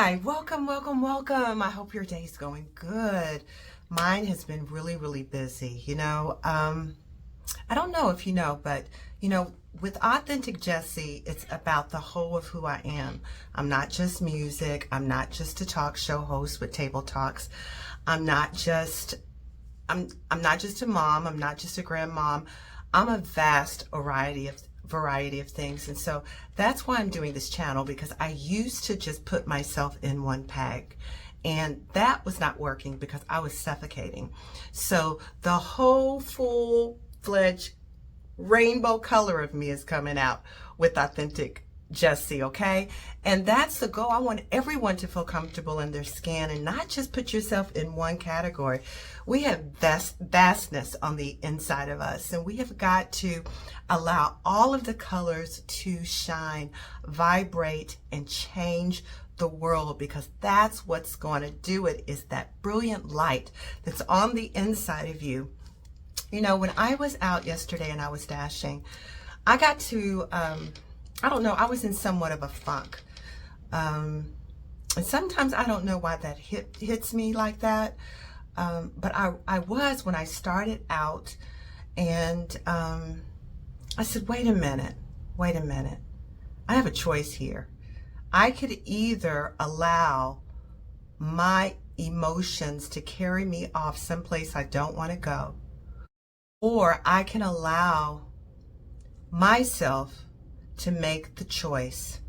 Hi, welcome, welcome, welcome. I hope your day's going good. Mine has been really, really busy. I don't know if you know, but with Authentic Jessie, it's about the whole of who I am. I'm not just music. I'm not just a talk show host with Table Talks. I'm not just I'm not just a mom. I'm not just a grandmom. I'm a vast variety of things. And so that's why I'm doing this channel, because I used to just put myself in one peg, and that was not working because I was suffocating. So the whole full-fledged rainbow color of me is coming out with Authentic Jessie, okay? And that's the goal. I want everyone to feel comfortable in their skin and not just put yourself in one category. We have vastness on the inside of us, and we have got to allow all of the colors to shine, vibrate, and change the world, because that's what's going to do it, is that brilliant light that's on the inside of you. When I was out yesterday and I was dashing, I got to, I don't know, I was in somewhat of a funk. And sometimes I don't know why that hits me like that. But I was when I started out, and I said, wait a minute. I have a choice here. I could either allow my emotions to carry me off someplace I don't want to go, or I can allow myself to make the choice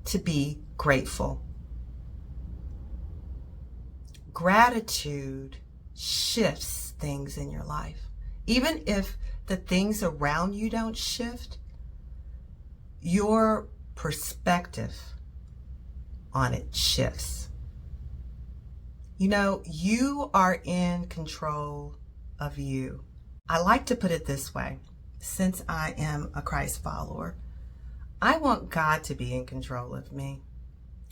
to be grateful. Gratitude shifts things in your life. Even if the things around you don't shift, your perspective on it shifts. You are in control of you. I like to put it this way. Since I am a Christ follower, I want God to be in control of me,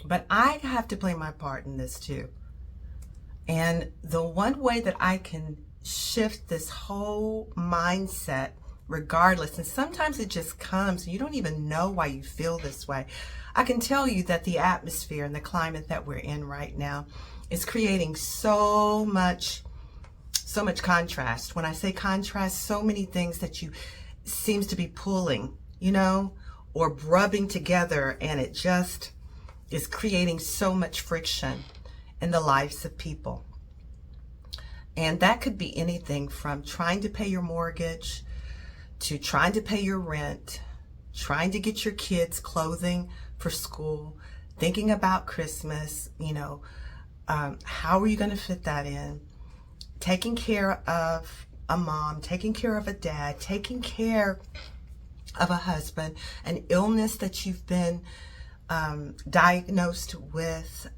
but I have to play my part in this too. And the one way that I can shift this whole mindset, regardless, and sometimes it just comes, and you don't even know why you feel this way. I can tell you that the atmosphere and the climate that we're in right now is creating so much contrast. When I say contrast, so many things that you seems to be pulling, or rubbing together, and it just is creating so much friction in the lives of people. And that could be anything from trying to pay your mortgage, to trying to pay your rent, trying to get your kids clothing for school, thinking about Christmas, how are you going to fit that in? Taking care of a mom, taking care of a dad, taking care of a husband, an illness that you've been diagnosed with,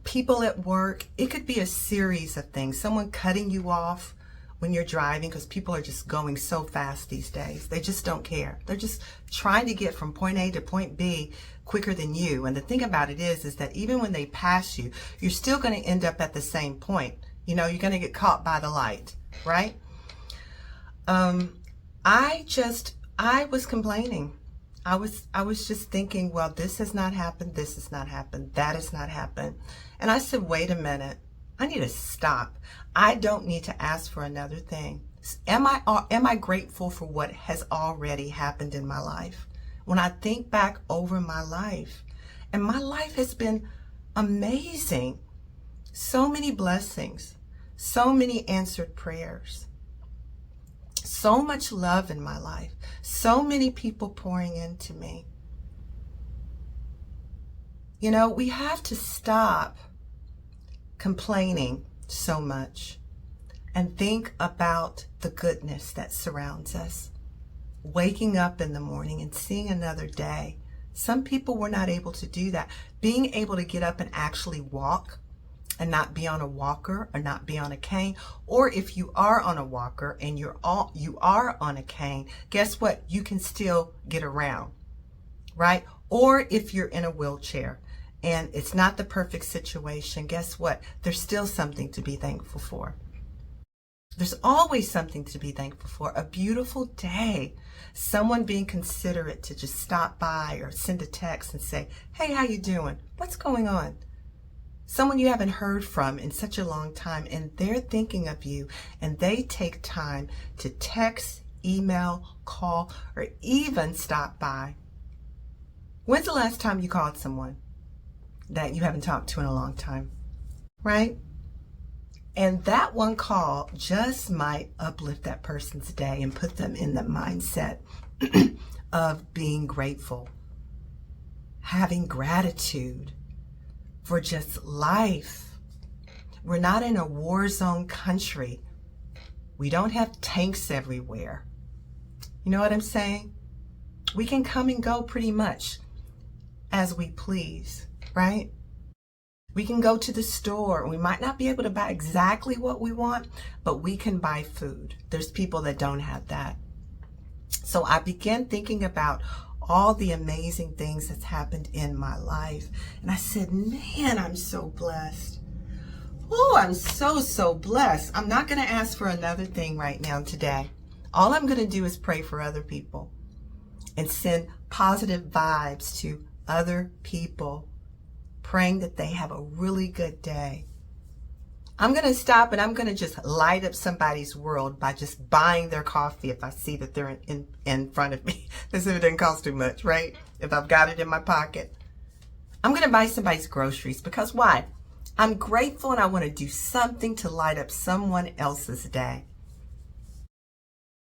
people at work. It could be a series of things. Someone cutting you off when you're driving, because people are just going so fast these days. They just don't care. They're just trying to get from point A to point B quicker than you. And the thing about it is that even when they pass you, you're still going to end up at the same point. You're going to get caught by the light, right? I was complaining. I was just thinking, well, this has not happened, this has not happened, that has not happened. And I said, wait a minute, I need to stop. I don't need to ask for another thing. Am I grateful for what has already happened in my life? When I think back over my life, and my life has been amazing. So many blessings, so many answered prayers, so much love in my life, so many people pouring into me. We have to stop complaining so much and think about the goodness that surrounds us. Waking up in the morning and seeing another day. Some people were not able to do that. Being able to get up and actually walk, and not be on a walker or not be on a cane, or if you are on a walker and you are on a cane, guess what? You can still get around, right? Or if you're in a wheelchair and it's not the perfect situation, guess what? There's still something to be thankful for. There's always something to be thankful for. A beautiful day. Someone being considerate to just stop by or send a text and say, hey, how you doing? What's going on? Someone you haven't heard from in such a long time, and they're thinking of you, and they take time to text, email, call, or even stop by. When's the last time you called someone that you haven't talked to in a long time? Right? And that one call just might uplift that person's day and put them in the mindset of being grateful, having gratitude for just life. We're not in a war zone country. We don't have tanks everywhere. You know what I'm saying? We can come and go pretty much as we please, right? We can go to the store. We might not be able to buy exactly what we want, but we can buy food. There's people that don't have that. So I began thinking about all the amazing things that's happened in my life. And I said, man, I'm so blessed. Oh, I'm so blessed. I'm not going to ask for another thing right now today. All I'm going to do is pray for other people and send positive vibes to other people, praying that they have a really good day. I'm going to stop and I'm going to just light up somebody's world by just buying their coffee if I see that they're in front of me. This if it didn't cost too much, right? If I've got it in my pocket. I'm going to buy somebody's groceries because why? I'm grateful and I want to do something to light up someone else's day.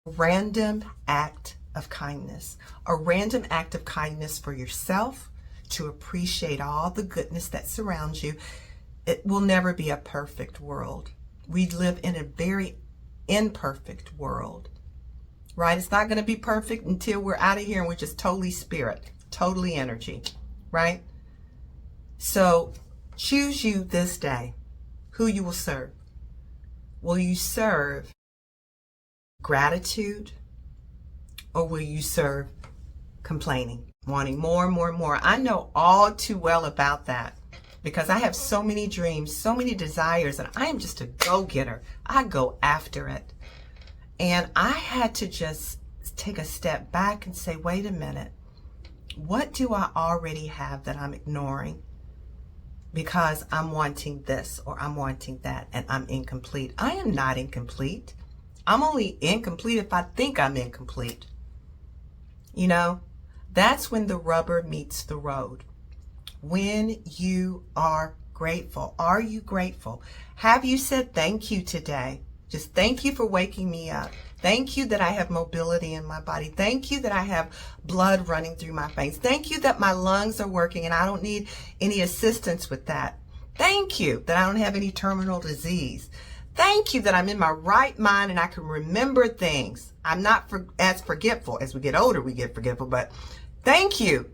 Random act of kindness. A random act of kindness for yourself to appreciate all the goodness that surrounds you. It will never be a perfect world. We live in a very imperfect world, right? It's not going to be perfect until we're out of here and we're just totally spirit, totally energy, right? So choose you this day who you will serve. Will you serve gratitude or will you serve complaining, wanting more and more and more? I know all too well about that. Because I have so many dreams, so many desires, and I am just a go-getter. I go after it. And I had to just take a step back and say, wait a minute, what do I already have that I'm ignoring? Because I'm wanting this or I'm wanting that and I'm incomplete. I am not incomplete. I'm only incomplete if I think I'm incomplete. You know, that's when the rubber meets the road. When you are grateful. Are you grateful? Have you said thank you today? Just thank you for waking me up. Thank you that I have mobility in my body. Thank you that I have blood running through my veins. Thank you that my lungs are working and I don't need any assistance with that. Thank you that I don't have any terminal disease. Thank you that I'm in my right mind and I can remember things. I'm not as forgetful. As we get older, we get forgetful, but thank you.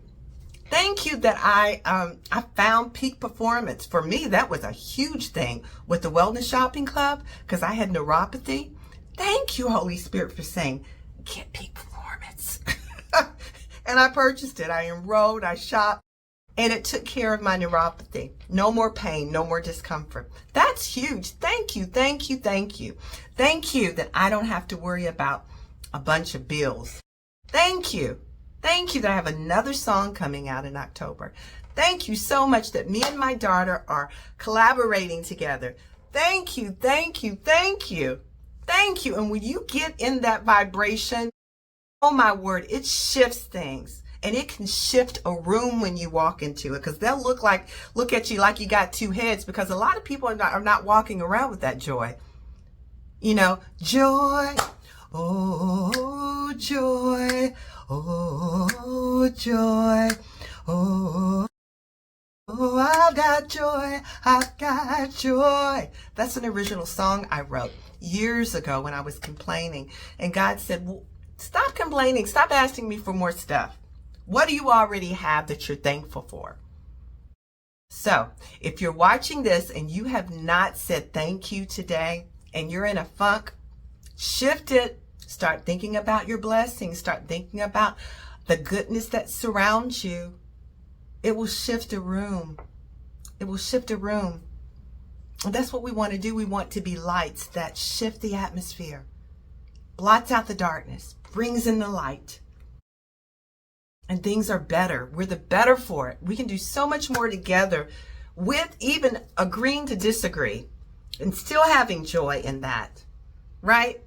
Thank you that I found peak performance. For me, that was a huge thing with the Wellness Shopping Club because I had neuropathy. Thank you, Holy Spirit, for saying, get peak performance. And I purchased it. I enrolled, I shopped, and it took care of my neuropathy. No more pain, no more discomfort. That's huge. Thank you, thank you, thank you. Thank you that I don't have to worry about a bunch of bills. Thank you. Thank you that I have another song coming out in October. Thank you so much that me and my daughter are collaborating together. Thank you, thank you, thank you, thank you. And when you get in that vibration, oh my word, it shifts things. And it can shift a room when you walk into it because they'll look at you like you got two heads because a lot of people are not walking around with that joy. You know, joy, oh, joy. Oh, joy, oh, I've got joy, I've got joy. That's an original song I wrote years ago when I was complaining. And God said, well, stop complaining, stop asking me for more stuff. What do you already have that you're thankful for? So, if you're watching this and you have not said thank you today and you're in a funk, shift it. Start thinking about your blessings. Start thinking about the goodness that surrounds you. It will shift a room. It will shift a room. And that's what we want to do. We want to be lights that shift the atmosphere, blots out the darkness, brings in the light. And things are better. We're the better for it. We can do so much more together with even agreeing to disagree and still having joy in that, right?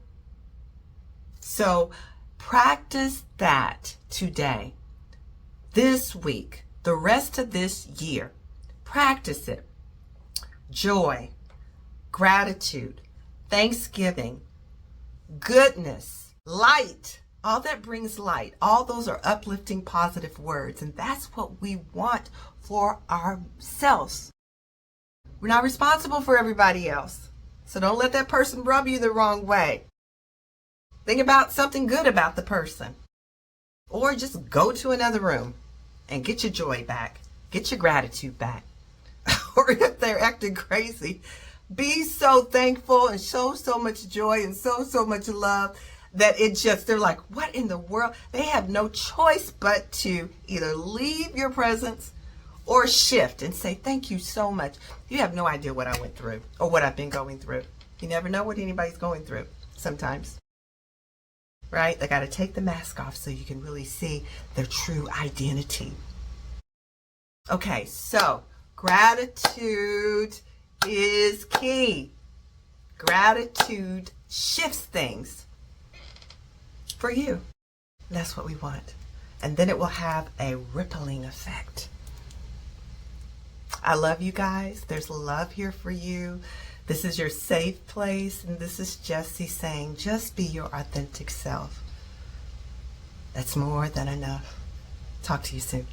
So practice that today, this week, the rest of this year. Practice it. Joy, gratitude, thanksgiving, goodness, light, all that brings light. All those are uplifting, positive words. And that's what we want for ourselves. We're not responsible for everybody else. So don't let that person rub you the wrong way. Think about something good about the person. Or just go to another room and get your joy back. Get your gratitude back. Or if they're acting crazy, be so thankful and show so much joy and so much love that they're like, what in the world? They have no choice but to either leave your presence or shift and say, thank you so much. You have no idea what I went through or what I've been going through. You never know what anybody's going through sometimes, right? They got to take the mask off so you can really see their true identity. Okay, so gratitude is key. Gratitude shifts things for you. That's what we want. And then it will have a rippling effect. I love you guys. There's love here for you. This is your safe place. And this is Jessie saying, just be your authentic self. That's more than enough. Talk to you soon.